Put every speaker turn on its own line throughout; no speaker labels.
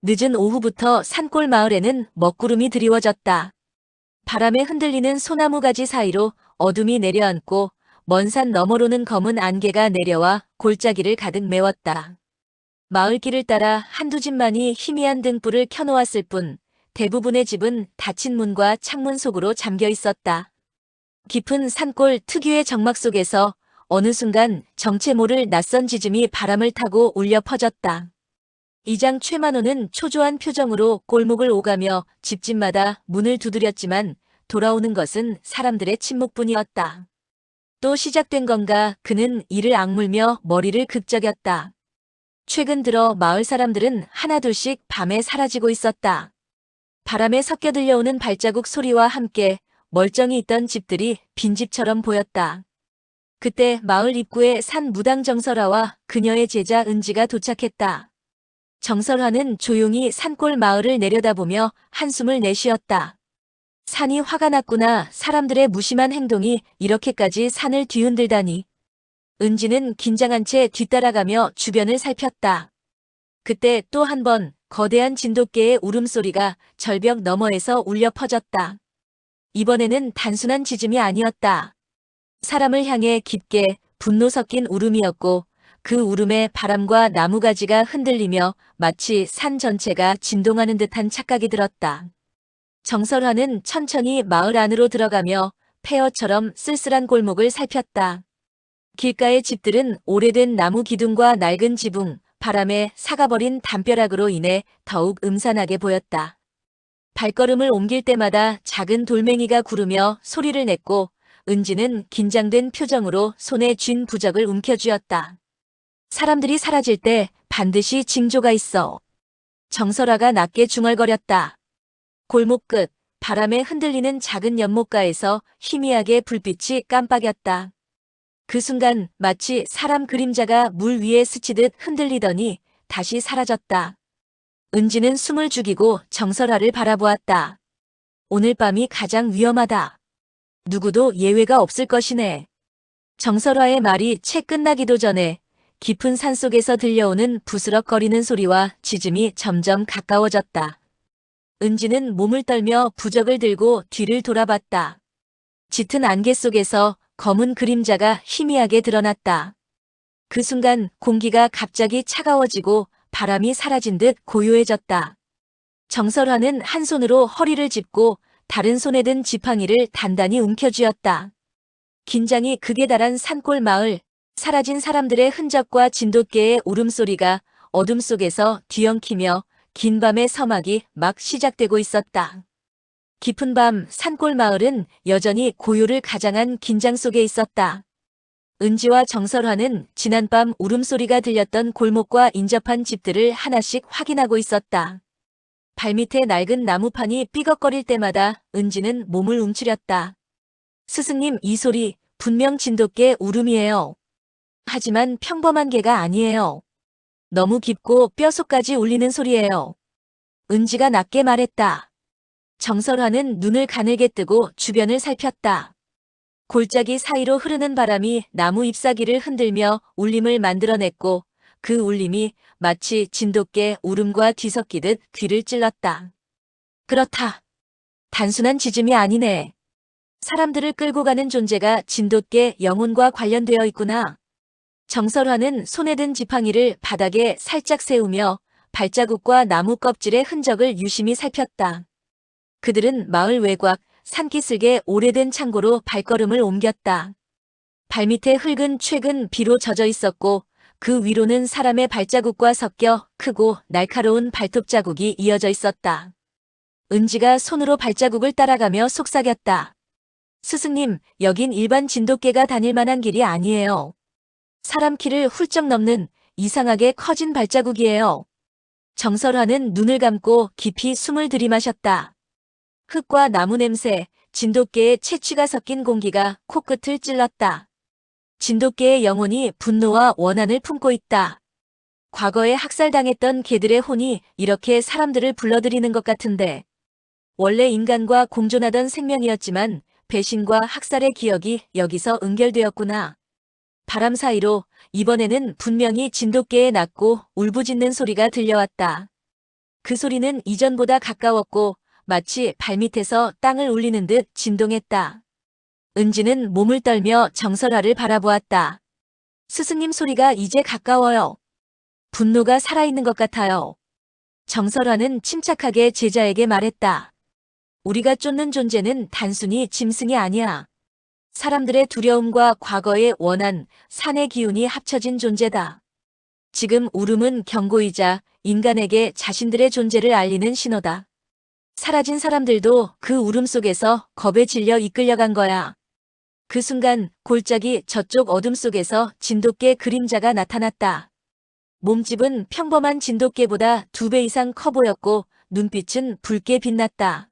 늦은 오후부터 산골 마을에는 먹구름이 드리워졌다. 바람에 흔들리는 소나무 가지 사이로 어둠이 내려앉고 먼 산 너머로는 검은 안개가 내려와 골짜기를 가득 메웠다. 마을길을 따라 한두 집만이 희미한 등불을 켜놓았을 뿐 대부분의 집은 닫힌 문과 창문 속으로 잠겨 있었다. 깊은 산골 특유의 정막 속에서 어느 순간 정체 모를 낯선 짖음이 바람을 타고 울려 퍼졌다. 이장 최만호는 초조한 표정으로 골목을 오가며 집집마다 문을 두드렸지만 돌아오는 것은 사람들의 침묵뿐이었다. 또 시작된 건가 그는 이를 악물며 머리를 극적였다. 최근 들어 마을 사람들은 하나둘씩 밤에 사라지고 있었다. 바람에 섞여 들려오는 발자국 소리와 함께 멀쩡히 있던 집들이 빈집처럼 보였다. 그때 마을 입구에 산 무당 정설화와 그녀의 제자 은지가 도착했다. 정설화는 조용히 산골 마을을 내려다보며 한숨을 내쉬었다. 산이 화가 났구나. 사람들의 무심한 행동이 이렇게까지 산을 뒤흔들다니. 은지는 긴장한 채 뒤따라가며 주변을 살폈다. 그때 또 한 번 거대한 진돗개의 울음소리가 절벽 너머에서 울려 퍼졌다. 이번에는 단순한 짖음이 아니었다. 사람을 향해 깊게 분노 섞인 울음이었고 그 울음에 바람과 나무가지가 흔들리며 마치 산 전체가 진동하는 듯한 착각이 들었다. 정설화는 천천히 마을 안으로 들어가며 폐허처럼 쓸쓸한 골목을 살폈다. 길가의 집들은 오래된 나무 기둥과 낡은 지붕, 바람에 사가버린 담벼락으로 인해 더욱 음산하게 보였다. 발걸음을 옮길 때마다 작은 돌멩이가 구르며 소리를 냈고 은지는 긴장된 표정으로 손에 쥔 부적을 움켜쥐었다. 사람들이 사라질 때 반드시 징조가 있어. 정설화가 낮게 중얼거렸다. 골목 끝, 바람에 흔들리는 작은 연못가에서 희미하게 불빛이 깜빡였다. 그 순간 마치 사람 그림자가 물 위에 스치듯 흔들리더니 다시 사라졌다. 은지는 숨을 죽이고 정설화를 바라보았다. 오늘 밤이 가장 위험하다. 누구도 예외가 없을 것이네. 정설화의 말이 채 끝나기도 전에 깊은 산속에서 들려오는 부스럭거리는 소리와 짖음이 점점 가까워졌다. 은지는 몸을 떨며 부적을 들고 뒤를 돌아봤다. 짙은 안개 속에서 검은 그림자가 희미하게 드러났다. 그 순간 공기가 갑자기 차가워지고 바람이 사라진 듯 고요해졌다. 정설화는 한 손으로 허리를 짚고 다른 손에 든 지팡이를 단단히 움켜쥐었다. 긴장이 극에 달한 산골 마을, 사라진 사람들의 흔적과 진돗개의 울음소리가 어둠 속에서 뒤엉키며 긴 밤의 서막이 막 시작되고 있었다. 깊은 밤 산골 마을은 여전히 고요를 가장한 긴장 속에 있었다. 은지와 정설화는 지난밤 울음소리가 들렸던 골목과 인접한 집들을 하나씩 확인하고 있었다. 발밑에 낡은 나무판이 삐걱거릴 때마다 은지는 몸을 움츠렸다. 스승님, 이 소리 분명 진돗개 울음이에요. 하지만 평범한 개가 아니에요. 너무 깊고 뼛속까지 울리는 소리예요. 은지가 낮게 말했다. 정설화는 눈을 가늘게 뜨고 주변을 살폈다. 골짜기 사이로 흐르는 바람이 나무 잎사귀를 흔들며 울림을 만들어냈고 그 울림이 마치 진돗개 울음과 뒤섞이듯 귀를 찔렀다. 그렇다. 단순한 짖음이 아니네. 사람들을 끌고 가는 존재가 진돗개 영혼과 관련되어 있구나. 정설화는 손에 든 지팡이를 바닥에 살짝 세우며 발자국과 나무 껍질의 흔적을 유심히 살폈다. 그들은 마을 외곽, 산기슭의 오래된 창고로 발걸음을 옮겼다. 발밑에 흙은 최근 비로 젖어 있었고 그 위로는 사람의 발자국과 섞여 크고 날카로운 발톱 자국이 이어져 있었다. 은지가 손으로 발자국을 따라가며 속삭였다. 스승님, 여긴 일반 진돗개가 다닐 만한 길이 아니에요. 사람 키를 훌쩍 넘는 이상하게 커진 발자국이에요. 정설화는 눈을 감고 깊이 숨을 들이마셨다. 흙과 나무 냄새, 진돗개의 채취가 섞인 공기가 코끝을 찔렀다. 진돗개의 영혼이 분노와 원한을 품고 있다. 과거에 학살당했던 개들의 혼이 이렇게 사람들을 불러들이는 것 같은데 원래 인간과 공존하던 생명이었지만 배신과 학살의 기억이 여기서 응결되었구나. 바람 사이로 이번에는 분명히 진돗개의 낮고 울부짖는 소리가 들려왔다. 그 소리는 이전보다 가까웠고 마치 발밑에서 땅을 울리는 듯 진동했다. 은지는 몸을 떨며 정설아를 바라보았다. 스승님 소리가 이제 가까워요. 분노가 살아있는 것 같아요. 정설아는 침착하게 제자에게 말했다. 우리가 쫓는 존재는 단순히 짐승이 아니야. 사람들의 두려움과 과거의 원한, 산의 기운이 합쳐진 존재다. 지금 울음은 경고이자 인간에게 자신들의 존재를 알리는 신호다. 사라진 사람들도 그 울음 속에서 겁에 질려 이끌려간 거야. 그 순간 골짜기 저쪽 어둠 속에서 진돗개 그림자가 나타났다. 몸집은 평범한 진돗개보다 2배 이상 커 보였고 눈빛은 붉게 빛났다.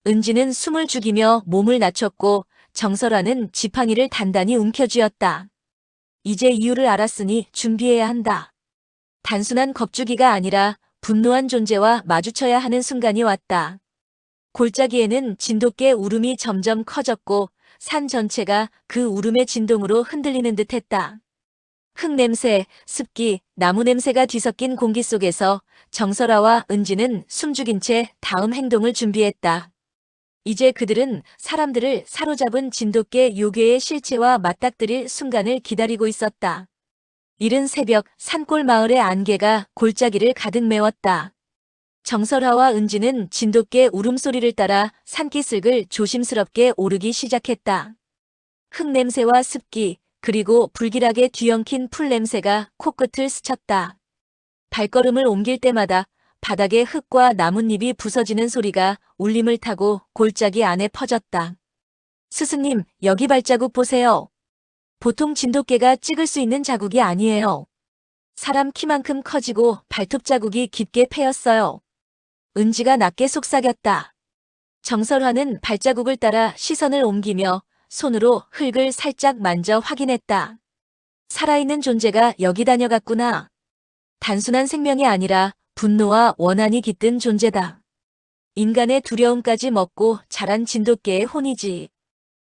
은지는 숨을 죽이며 몸을 낮췄고 정설아는 지팡이를 단단히 움켜쥐었다. 이제 이유를 알았으니 준비해야 한다. 단순한 겁주기가 아니라 분노한 존재와 마주쳐야 하는 순간이 왔다. 골짜기에는 진돗개 울음이 점점 커졌고 산 전체가 그 울음의 진동으로 흔들리는 듯했다. 흙냄새, 습기, 나무 냄새가 뒤섞인 공기 속에서 정설아와 은지는 숨죽인 채 다음 행동을 준비했다. 이제 그들은 사람들을 사로잡은 진돗개 요괴의 실체와 맞닥뜨릴 순간을 기다리고 있었다. 이른 새벽 산골 마을의 안개가 골짜기를 가득 메웠다. 정설아와 은지는 진돗개 울음소리를 따라 산기슭을 조심스럽게 오르기 시작했다. 흙냄새와 습기, 그리고 불길하게 뒤엉킨 풀냄새가 코끝을 스쳤다. 발걸음을 옮길 때마다 바닥에 흙과 나뭇잎이 부서지는 소리가 울림을 타고 골짜기 안에 퍼졌다. 스승님, 여기 발자국 보세요. 보통 진돗개가 찍을 수 있는 자국이 아니에요. 사람 키만큼 커지고 발톱 자국이 깊게 패였어요. 은지가 낮게 속삭였다. 정설화는 발자국을 따라 시선을 옮기며 손으로 흙을 살짝 만져 확인했다. 살아있는 존재가 여기 다녀갔구나. 단순한 생명이 아니라 분노와 원한이 깃든 존재다. 인간의 두려움까지 먹고 자란 진돗개의 혼이지.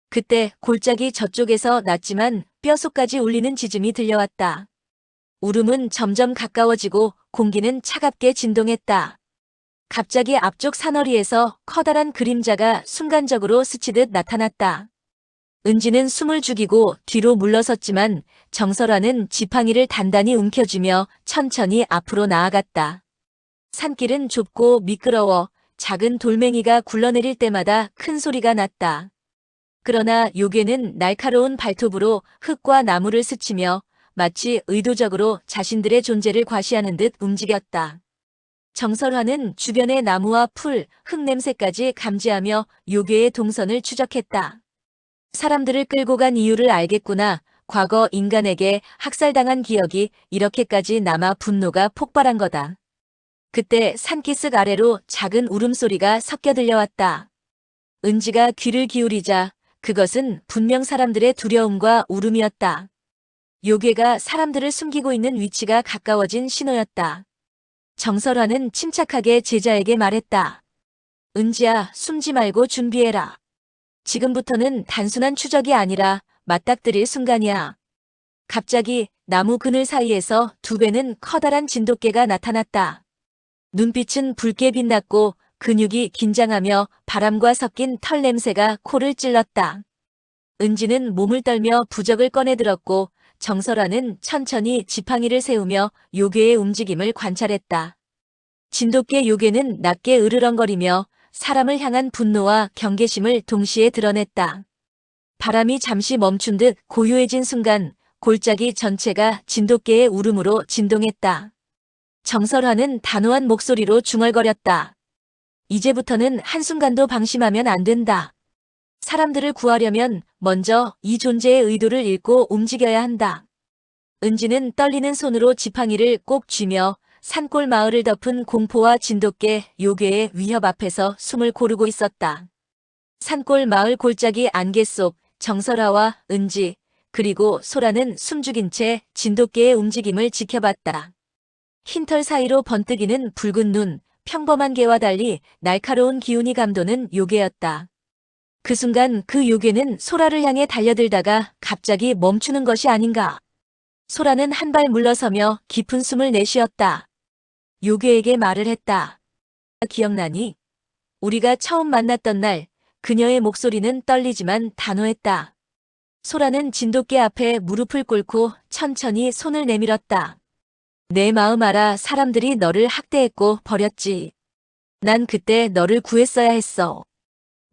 그때 골짜기 저쪽에서 낮지만 뼛속까지 울리는 짖음이 들려왔다. 울음은 점점 가까워지고 공기는 차갑게 진동했다. 갑자기 앞쪽 산허리에서 커다란 그림자가 순간적으로 스치듯 나타났다. 은지는 숨을 죽이고 뒤로 물러섰지만 정설아는 지팡이를 단단히 움켜쥐며 천천히 앞으로 나아갔다. 산길은 좁고 미끄러워 작은 돌멩이가 굴러내릴 때마다 큰 소리가 났다. 그러나 요괴는 날카로운 발톱으로 흙과 나무를 스치며 마치 의도적으로 자신들의 존재를 과시하는 듯 움직였다. 정설화는 주변의 나무와 풀, 흙 냄새까지 감지하며 요괴의 동선을 추적했다. 사람들을 끌고 간 이유를 알겠구나. 과거 인간에게 학살당한 기억이 이렇게까지 남아 분노가 폭발한 거다. 그때 산기슭 아래로 작은 울음소리가 섞여 들려왔다. 은지가 귀를 기울이자 그것은 분명 사람들의 두려움과 울음이었다. 요괴가 사람들을 숨기고 있는 위치가 가까워진 신호였다. 정설화는 침착하게 제자에게 말했다. 은지야, 숨지 말고 준비해라. 지금부터는 단순한 추적이 아니라 맞닥뜨릴 순간이야. 갑자기 나무 그늘 사이에서 2배는 커다란 진돗개가 나타났다. 눈빛은 붉게 빛났고 근육이 긴장하며 바람과 섞인 털 냄새가 코를 찔렀다. 은지는 몸을 떨며 부적을 꺼내들었고 정설화는 천천히 지팡이를 세우며 요괴의 움직임을 관찰했다. 진돗개 요괴는 낮게 으르렁거리며 사람을 향한 분노와 경계심을 동시에 드러냈다. 바람이 잠시 멈춘 듯 고요해진 순간 골짜기 전체가 진돗개의 울음으로 진동했다. 정설화는 단호한 목소리로 중얼거렸다. 이제부터는 한순간도 방심하면 안 된다. 사람들을 구하려면 먼저 이 존재의 의도를 읽고 움직여야 한다. 은지는 떨리는 손으로 지팡이를 꼭 쥐며 산골 마을을 덮은 공포와 진돗개 요괴의 위협 앞에서 숨을 고르고 있었다. 산골 마을 골짜기 안개 속 정설아와 은지 그리고 소라는 숨죽인 채 진돗개의 움직임을 지켜봤다. 흰털 사이로 번뜩이는 붉은 눈, 평범한 개와 달리 날카로운 기운이 감도는 요괴였다. 그 순간 그 요괴는 소라를 향해 달려들다가 갑자기 멈추는 것이 아닌가. 소라는 한 발 물러서며 깊은 숨을 내쉬었다. 요괴에게 말을 했다. 기억나니? 우리가 처음 만났던 날, 그녀의 목소리는 떨리지만 단호했다. 소라는 진돗개 앞에 무릎을 꿇고 천천히 손을 내밀었다. 내 마음 알아. 사람들이 너를 학대했고 버렸지. 난 그때 너를 구했어야 했어.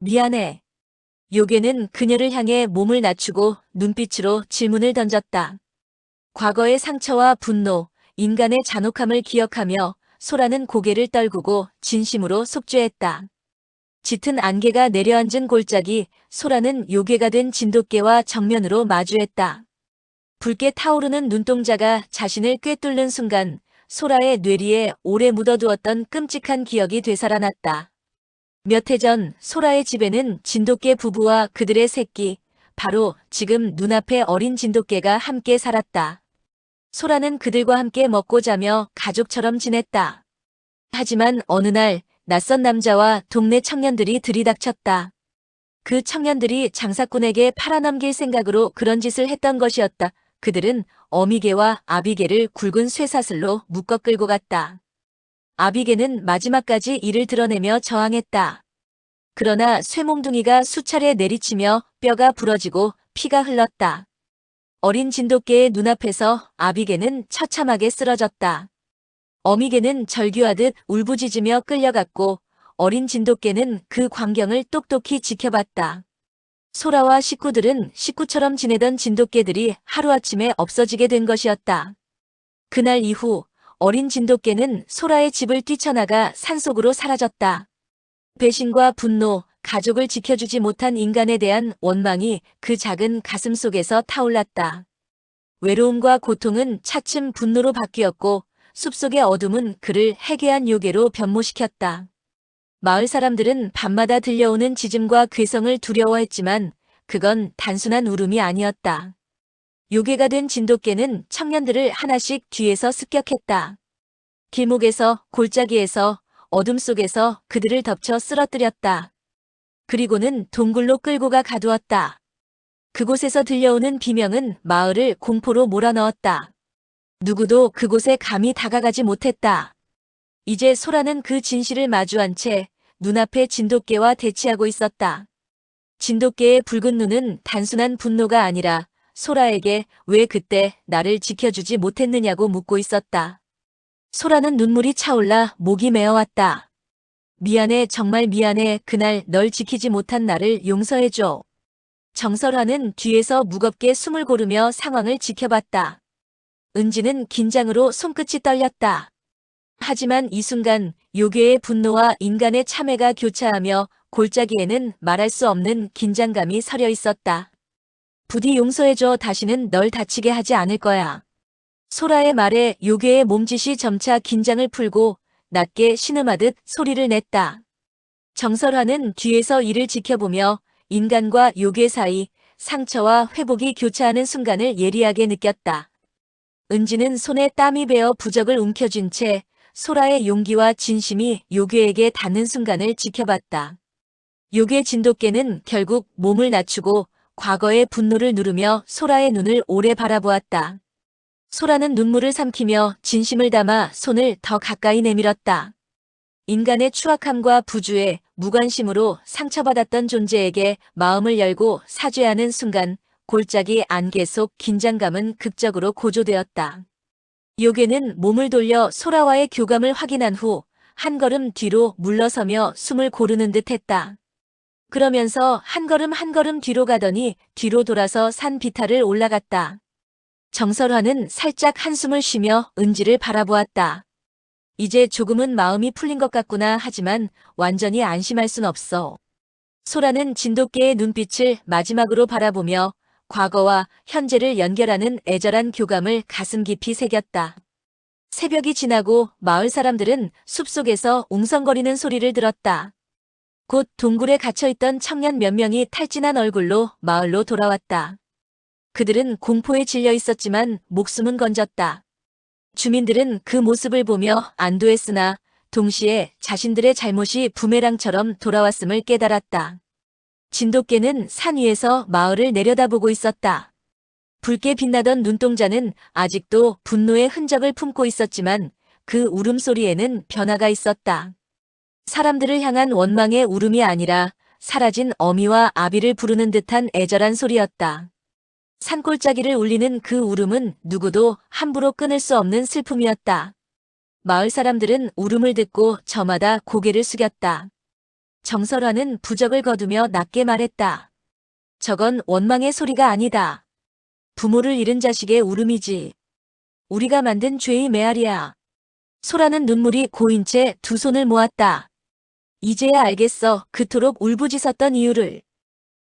미안해. 요괴는 그녀를 향해 몸을 낮추고 눈빛으로 질문을 던졌다. 과거의 상처와 분노, 인간의 잔혹함을 기억하며 소라는 고개를 떨구고 진심으로 속죄했다. 짙은 안개가 내려앉은 골짜기, 소라는 요괴가 된 진돗개와 정면으로 마주했다. 붉게 타오르는 눈동자가 자신을 꿰뚫는 순간 소라의 뇌리에 오래 묻어두었던 끔찍한 기억이 되살아났다. 몇 해 전 소라의 집에는 진돗개 부부와 그들의 새끼, 바로 지금 눈앞에 어린 진돗개가 함께 살았다. 소라는 그들과 함께 먹고 자며 가족처럼 지냈다. 하지만 어느 날 낯선 남자와 동네 청년들이 들이닥쳤다. 그 청년들이 장사꾼에게 팔아넘길 생각으로 그런 짓을 했던 것이었다. 그들은 어미개와 아비개를 굵은 쇠사슬로 묶어 끌고 갔다. 아비개는 마지막까지 이를 드러내며 저항했다. 그러나 쇠몽둥이가 수차례 내리치며 뼈가 부러지고 피가 흘렀다. 어린 진돗개의 눈앞에서 아비개는 처참하게 쓰러졌다. 어미개는 절규하듯 울부짖으며 끌려갔고 어린 진돗개는 그 광경을 똑똑히 지켜봤다. 소라와 식구들은 식구처럼 지내던 진돗개들이 하루아침에 없어지게 된 것이었다. 그날 이후 어린 진돗개는 소라의 집을 뛰쳐나가 산속으로 사라졌다. 배신과 분노, 가족을 지켜주지 못한 인간에 대한 원망이 그 작은 가슴 속에서 타올랐다. 외로움과 고통은 차츰 분노로 바뀌었고 숲속의 어둠은 그를 해괴한 요괴로 변모시켰다. 마을 사람들은 밤마다 들려오는 짖음과 괴성을 두려워했지만 그건 단순한 울음이 아니었다. 요괴가 된 진돗개는 청년들을 하나씩 뒤에서 습격했다. 길목에서, 골짜기에서, 어둠 속에서 그들을 덮쳐 쓰러뜨렸다. 그리고는 동굴로 끌고 가 가두었다. 그곳에서 들려오는 비명은 마을을 공포로 몰아넣었다. 누구도 그곳에 감히 다가가지 못했다. 이제 소라는 그 진실을 마주한 채 눈앞에 진돗개와 대치하고 있었다. 진돗개의 붉은 눈은 단순한 분노가 아니라 소라에게 왜 그때 나를 지켜주지 못했느냐고 묻고 있었다. 소라는 눈물이 차올라 목이 메어왔다. 미안해, 정말 미안해. 그날 널 지키지 못한 나를 용서해줘. 정설화는 뒤에서 무겁게 숨을 고르며 상황을 지켜봤다. 은지는 긴장으로 손끝이 떨렸다. 하지만 이 순간 요괴의 분노와 인간의 참회가 교차하며 골짜기에는 말할 수 없는 긴장감이 서려 있었다. 부디 용서해줘. 다시는 널 다치게 하지 않을 거야. 소라의 말에 요괴의 몸짓이 점차 긴장을 풀고 낮게 신음하듯 소리를 냈다. 정설화는 뒤에서 이를 지켜보며 인간과 요괴 사이 상처와 회복이 교차하는 순간을 예리하게 느꼈다. 은지는 손에 땀이 배어 부적을 움켜쥔 채 소라의 용기와 진심이 요괴에게 닿는 순간을 지켜봤다. 요괴 진돗개는 결국 몸을 낮추고 과거의 분노를 누르며 소라의 눈을 오래 바라보았다. 소라는 눈물을 삼키며 진심을 담아 손을 더 가까이 내밀었다. 인간의 추악함과 부주에 무관심으로 상처받았던 존재에게 마음을 열고 사죄하는 순간 골짜기 안개 속 긴장감은 극적으로 고조되었다. 요괴는 몸을 돌려 소라와의 교감을 확인한 후 한 걸음 뒤로 물러서며 숨을 고르는 듯 했다. 그러면서 한 걸음 뒤로 가더니 뒤로 돌아서 산 비탈을 올라갔다. 정설화는 살짝 한숨을 쉬며 은지를 바라보았다. 이제 조금은 마음이 풀린 것 같구나. 하지만 완전히 안심할 순 없어. 소라는 진돗개의 눈빛을 마지막으로 바라보며 과거와 현재를 연결하는 애절한 교감을 가슴 깊이 새겼다. 새벽이 지나고 마을 사람들은 숲속에서 웅성거리는 소리를 들었다. 곧 동굴에 갇혀있던 청년 몇 명이 탈진한 얼굴로 마을로 돌아왔다. 그들은 공포에 질려 있었지만 목숨은 건졌다. 주민들은 그 모습을 보며 안도했으나 동시에 자신들의 잘못이 부메랑처럼 돌아왔음을 깨달았다. 진돗개는 산 위에서 마을을 내려다보고 있었다. 붉게 빛나던 눈동자는 아직도 분노의 흔적을 품고 있었지만 그 울음소리에는 변화가 있었다. 사람들을 향한 원망의 울음이 아니라 사라진 어미와 아비를 부르는 듯한 애절한 소리였다. 산골짜기를 울리는 그 울음은 누구도 함부로 끊을 수 없는 슬픔이었다. 마을 사람들은 울음을 듣고 저마다 고개를 숙였다. 정설화는 부적을 거두며 낮게 말했다. 저건 원망의 소리가 아니다. 부모를 잃은 자식의 울음이지. 우리가 만든 죄의 메아리야. 소라는 눈물이 고인 채 두 손을 모았다. 이제야 알겠어. 그토록 울부짖었던 이유를.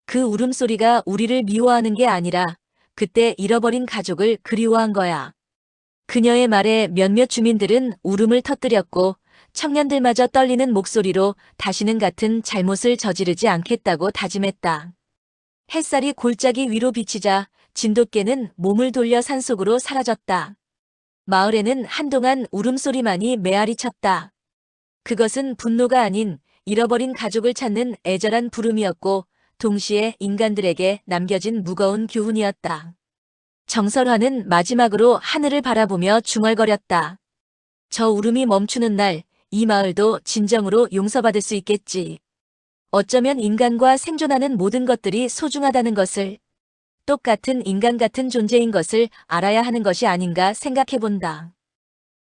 그 울음소리가 우리를 미워하는 게 아니라 그때 잃어버린 가족을 그리워한 거야. 그녀의 말에 몇몇 주민들은 울음을 터뜨렸고 청년들마저 떨리는 목소리로 다시는 같은 잘못을 저지르지 않겠다고 다짐했다. 햇살이 골짜기 위로 비치자 진돗개는 몸을 돌려 산속으로 사라졌다. 마을에는 한동안 울음소리만이 메아리 쳤다. 그것은 분노가 아닌 잃어버린 가족을 찾는 애절한 부름이었고 동시에 인간들에게 남겨진 무거운 교훈이었다. 정설화는 마지막으로 하늘을 바라보며 중얼거렸다. 저 울음이 멈추는 날 이 마을도 진정으로 용서받을 수 있겠지. 어쩌면 인간과 생존하는 모든 것들이 소중하다는 것을, 똑같은 인간 같은 존재인 것을 알아야 하는 것이 아닌가 생각해본다.